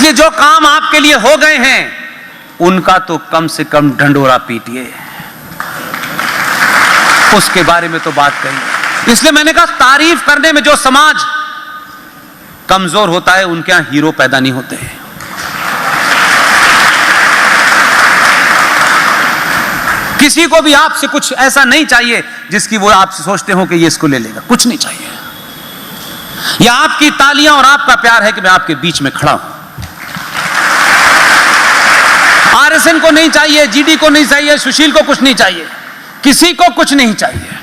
इसलिए जो काम आपके लिए हो गए हैं उनका तो कम से कम ढंढोरा पीटिए, उसके बारे में तो बात कही। इसलिए मैंने कहा तारीफ करने में जो समाज कमजोर होता है उनके यहां हीरो पैदा नहीं होते हैं। किसी को भी आपसे कुछ ऐसा नहीं चाहिए जिसकी वो आपसे सोचते हो कि ये इसको ले लेगा, कुछ नहीं चाहिए। या आपकी तालियां और आपका प्यार है कि मैं आपके बीच में खड़ा हूं। आरएसएन को नहीं चाहिए, जीडी को नहीं चाहिए, सुशील को कुछ नहीं चाहिए, किसी को कुछ नहीं चाहिए।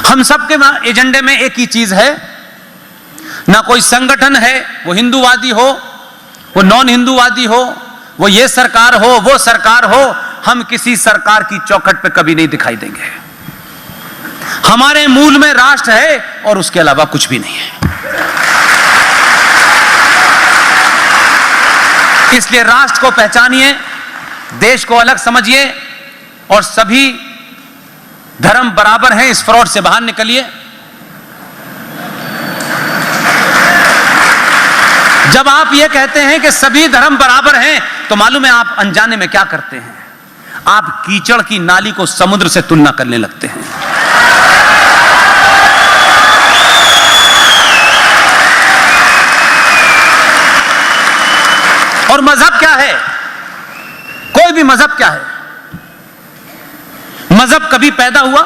हम सबके एजेंडे में एक ही चीज है, ना कोई संगठन है वो हिंदूवादी हो, वो नॉन हिंदूवादी हो, वो ये सरकार हो, वो सरकार हो, हम किसी सरकार की चौखट पे कभी नहीं दिखाई देंगे। हमारे मूल में राष्ट्र है और उसके अलावा कुछ भी नहीं है। इसलिए राष्ट्र को पहचानिए, देश को अलग समझिए और सभी धर्म बराबर हैं, इस फ्रॉड से बाहर निकलिए। जब आप ये कहते हैं कि सभी धर्म बराबर हैं तो मालूम है आप अनजाने में क्या करते हैं, आप कीचड़ की नाली को समुद्र से तुलना करने लगते हैं। और मजहब क्या है? कोई भी मजहब क्या है? मजहब कभी पैदा हुआ,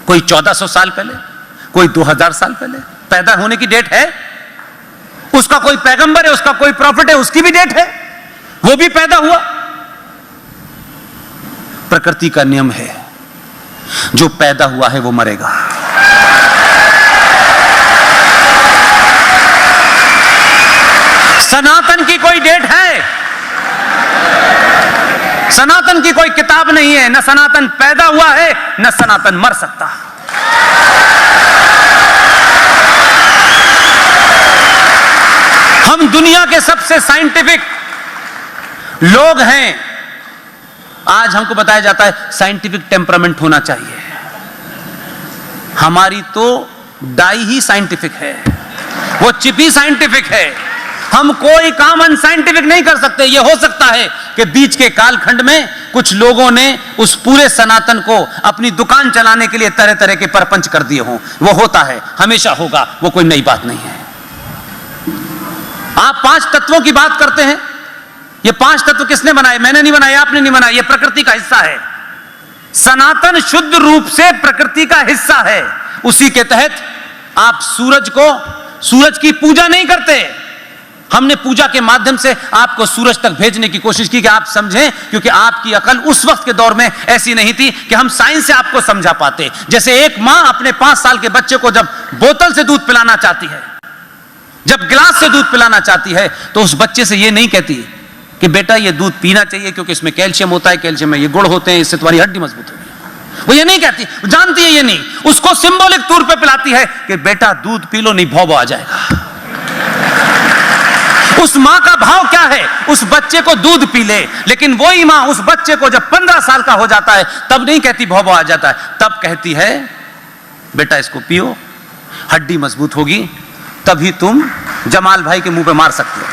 कोई 1400 साल पहले, कोई 2000 साल पहले। पैदा होने की डेट है, उसका कोई पैगंबर है, उसका कोई प्रॉफिट है, उसकी भी डेट है, वो भी पैदा हुआ। प्रकृति का नियम है, जो पैदा हुआ है वो मरेगा। सनातन की कोई डेट है? सनातन की कोई किताब नहीं है। न सनातन पैदा हुआ है, न सनातन मर सकता। हम दुनिया के सबसे साइंटिफिक लोग हैं। आज हमको बताया जाता है साइंटिफिक टेम्परामेंट होना चाहिए। हमारी तो डाई ही साइंटिफिक है, वो चिप ही साइंटिफिक है। हम कोई काम अनसाइंटिफिक नहीं कर सकते। यह हो सकता है कि बीच के कालखंड में कुछ लोगों ने उस पूरे सनातन को अपनी दुकान चलाने के लिए तरह तरह के परपंच कर दिए हों। वो होता है, हमेशा होगा, वो कोई नई बात नहीं है। आप 5 तत्वों की बात करते हैं। ये 5 तत्व किसने बनाए? मैंने नहीं बनाए, आपने नहीं बनाए, ये प्रकृति का हिस्सा है। सनातन शुद्ध रूप से प्रकृति का हिस्सा है। उसी के तहत आप सूरज की पूजा नहीं करते। हमने पूजा के माध्यम से आपको सूरज तक भेजने की कोशिश की कि आप समझें, क्योंकि आपकी अकल उस वक्त के दौर में ऐसी नहीं थी कि हम साइंस से आपको समझा पाते। जैसे एक मां अपने 5 साल के बच्चे को जब बोतल से दूध पिलाना चाहती है, जब गिलास से दूध पिलाना चाहती है, तो उस बच्चे से ये नहीं कहती कि बेटा ये दूध पीना चाहिए क्योंकि इसमें कैल्शियम होता है, कैल्शियम में ये गुण होते हैं, इससे तुम्हारी हड्डी मजबूत होगी। वो ये नहीं कहती, जानती है ये नहीं। उसको सिंबॉलिक तौर पे पिलाती है कि बेटा दूध पी लो, नहीं भौं आ जाएगा। उस मां का भाव क्या है? उस बच्चे को दूध पी ले। लेकिन वही मां उस बच्चे को जब 15 साल का हो जाता है तब नहीं कहती भौं आ जाता है, तब कहती है बेटा इसको पियो, हड्डी मजबूत होगी, तभी तुम जमाल भाई के मुंह पे मार सकते हो।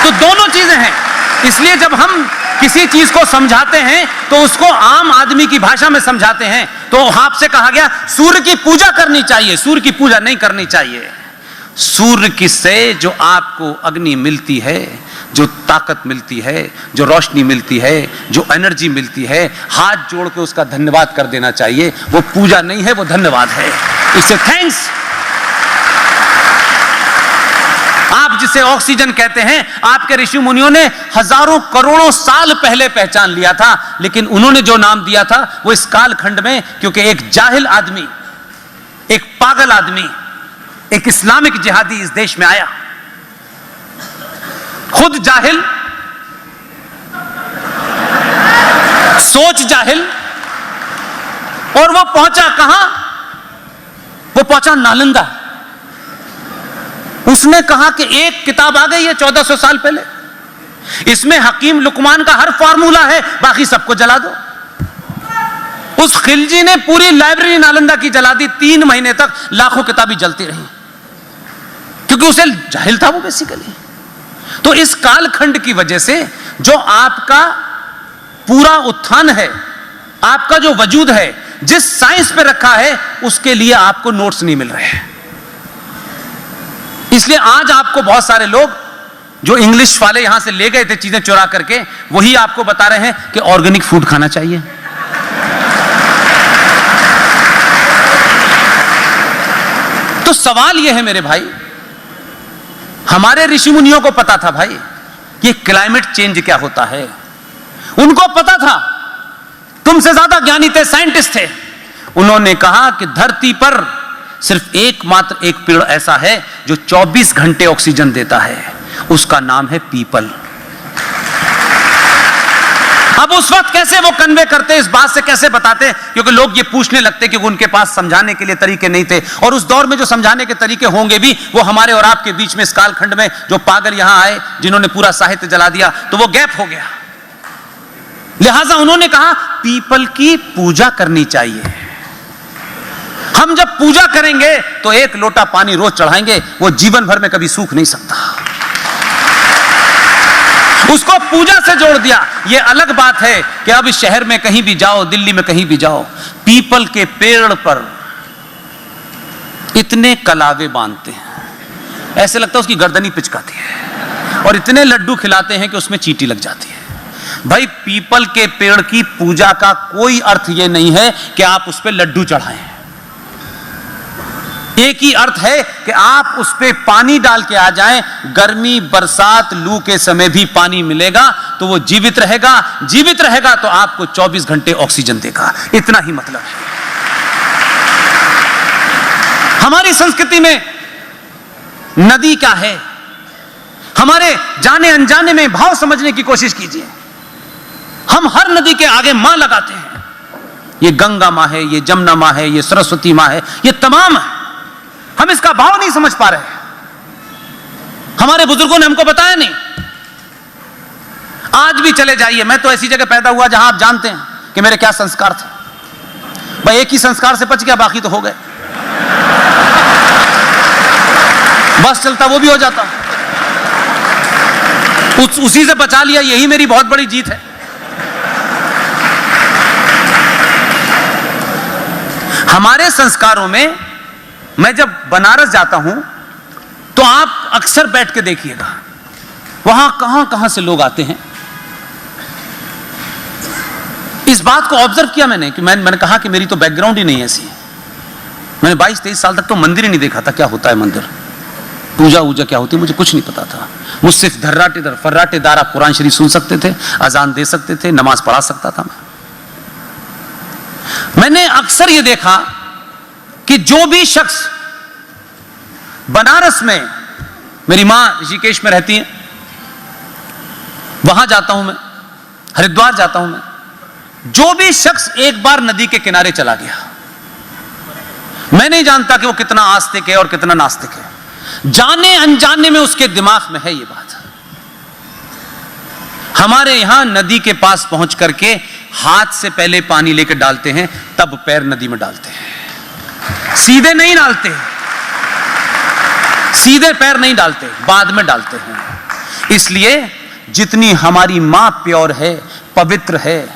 तो दोनों चीजें हैं। इसलिए जब हम किसी चीज को समझाते हैं तो उसको आम आदमी की भाषा में समझाते हैं। तो आपसे कहा गया सूर्य की पूजा करनी चाहिए, सूर्य की पूजा नहीं करनी चाहिए। सूर्य किससे? जो आपको अग्नि मिलती है, जो ताकत मिलती है, जो रोशनी मिलती है, जो एनर्जी मिलती है, हाथ जोड़ के उसका धन्यवाद कर देना चाहिए। वो पूजा नहीं है, वो धन्यवाद है। इससे थैंक्स। आप जिसे ऑक्सीजन कहते हैं, आपके ऋषि मुनियों ने हजारों करोड़ों साल पहले पहचान लिया था, लेकिन उन्होंने जो नाम दिया था वो इस कालखंड में, क्योंकि एक जाहिल आदमी, एक पागल आदमी, एक इस्लामिक जिहादी इस देश में आया, खुद जाहिल, सोच जाहिल, और वो पहुंचा कहां? वो पहुंचा नालंदा। उसने कहा कि एक किताब आ गई है 1400 साल पहले, इसमें हकीम लुकमान का हर फार्मूला है, बाकी सबको जला दो। उस खिलजी ने पूरी लाइब्रेरी नालंदा की जला दी। 3 महीने तक लाखों किताबें जलती रही। क्योंकि उसे जाहिल था वो बेसिकली। तो इस कालखंड की वजह से जो आपका पूरा उत्थान है, आपका जो वजूद है, जिस साइंस पे रखा है, उसके लिए आपको नोट्स नहीं मिल रहे हैं। इसलिए आज आपको बहुत सारे लोग जो इंग्लिश वाले यहां से ले गए थे चीजें चुरा करके, वही आपको बता रहे हैं कि ऑर्गेनिक फूड खाना चाहिए। तो सवाल यह है मेरे भाई, हमारे ऋषि मुनियों को पता था भाई कि क्लाइमेट चेंज क्या होता है, उनको पता था। तुमसे ज्यादा ज्ञानी थे, साइंटिस्ट थे। उन्होंने कहा कि धरती पर सिर्फ एकमात्र एक पेड़ ऐसा है जो 24 घंटे ऑक्सीजन देता है, उसका नाम है पीपल। अब उस वक्त कैसे वो कन्वे करते, इस बात से कैसे बताते, क्योंकि लोग ये पूछने लगते, क्योंकि उनके पास समझाने के लिए तरीके नहीं थे। और उस दौर में जो समझाने के तरीके होंगे भी, वो हमारे और आपके बीच में इस कालखंड में जो पागल यहां आए जिन्होंने पूरा साहित्य जला दिया, तो वो गैप हो गया। लिहाजा उन्होंने कहा पीपल की पूजा करनी चाहिए। हम जब पूजा करेंगे तो एक लोटा पानी रोज चढ़ाएंगे, वो जीवन भर में कभी सूख नहीं सकता। उसको पूजा से जोड़ दिया। यह अलग बात है कि अब शहर में कहीं भी जाओ, दिल्ली में कहीं भी जाओ, पीपल के पेड़ पर इतने कलावे बांधते हैं, ऐसे लगता है उसकी गर्दनी पिचकाती है, और इतने लड्डू खिलाते हैं कि उसमें चींटी लग जाती है। भाई, पीपल के पेड़ की पूजा का कोई अर्थ यह नहीं है कि आप उस पर लड्डू चढ़ाएं। एक ही अर्थ है कि आप उस पे पानी डाल के आ जाएं, गर्मी, बरसात, लू के समय भी पानी मिलेगा तो वो जीवित रहेगा। जीवित रहेगा तो आपको 24 घंटे ऑक्सीजन देगा। इतना ही मतलब है। हमारी संस्कृति में नदी क्या है, हमारे जाने अनजाने में भाव समझने की कोशिश कीजिए। हम हर नदी के आगे मां लगाते हैं। ये गंगा मां है, ये जमुना मां है, ये सरस्वती मां है, ये तमाम है। हम इसका भाव नहीं समझ पा रहे। हमारे बुजुर्गों ने हमको बताया नहीं। आज भी चले जाइए, मैं तो ऐसी जगह पैदा हुआ जहां आप जानते हैं कि मेरे क्या संस्कार थे। भाई, एक ही संस्कार से बच गया, बाकी तो हो गए। बस चलता वो भी हो जाता, उसी से बचा लिया। यही मेरी बहुत बड़ी जीत है। हमारे संस्कारों में, मैं जब बनारस जाता हूं तो आप अक्सर बैठ के देखिएगा, वहां कहां कहां से लोग आते हैं। इस बात को ऑब्जर्व किया मैंने कि मैंने कहा कि मेरी तो बैकग्राउंड ही नहीं ऐसी है। मैंने 22-23 साल तक तो मंदिर ही नहीं देखा था। क्या होता है मंदिर, पूजा वूजा क्या होती है, मुझे कुछ नहीं पता था। मुझ सिर्फ फर्राटेदार आप कुरान शरीफ सुन सकते थे, अजान दे सकते थे, नमाज पढ़ा सकता था। मैंने अक्सर यह देखा कि जो भी शख्स बनारस में, मेरी मां ऋषिकेश में रहती है, वहां जाता हूं मैं, हरिद्वार जाता हूं मैं, जो भी शख्स एक बार नदी के किनारे चला गया, मैं नहीं जानता कि वो कितना आस्तिक है और कितना नास्तिक है। जाने अनजाने में उसके दिमाग में है ये बात। हमारे यहां नदी के पास पहुंच करके हाथ से पहले पानी लेकर डालते हैं, तब पैर नदी में डालते हैं। सीधे नहीं डालते, सीधे पैर नहीं डालते, बाद में डालते हैं। इसलिए जितनी हमारी मां प्योर है, पवित्र है,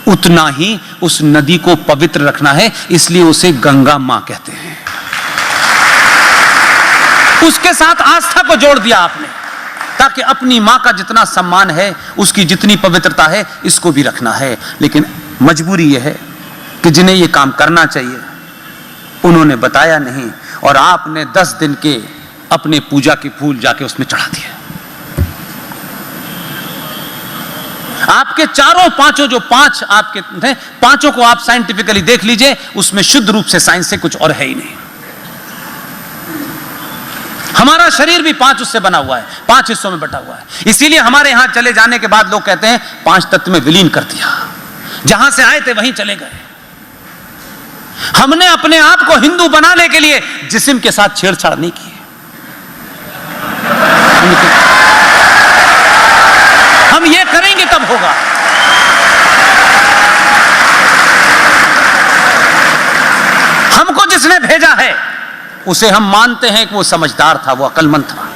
उतना ही उस नदी को पवित्र रखना है। इसलिए उसे गंगा मां कहते हैं। उसके साथ आस्था को जोड़ दिया आपने, ताकि अपनी मां का जितना सम्मान है, उसकी जितनी पवित्रता है, इसको भी रखना है। लेकिन मजबूरी यह है कि जिन्हें यह काम करना चाहिए उन्होंने बताया नहीं, और आपने 10 दिन के अपने पूजा के फूल जाके उसमें चढ़ा दिए। आपके चारों पांचों, जो 5 आपके थे, पांचों को आप साइंटिफिकली देख लीजिए, उसमें शुद्ध रूप से साइंस से कुछ और है ही नहीं। हमारा शरीर भी 5 उससे बना हुआ है, 5 हिस्सों में बटा हुआ है। इसीलिए हमारे यहां चले जाने के बाद लोग कहते हैं 5 तत्व में विलीन कर दिया, जहां से आए थे वहीं चले गए। हमने अपने आप को हिंदू बनाने के लिए जिस्म के साथ छेड़छाड़ नहीं की। हम ये करेंगे तब होगा। हमको जिसने भेजा है उसे हम मानते हैं कि वो समझदार था, वो अक्लमंद था।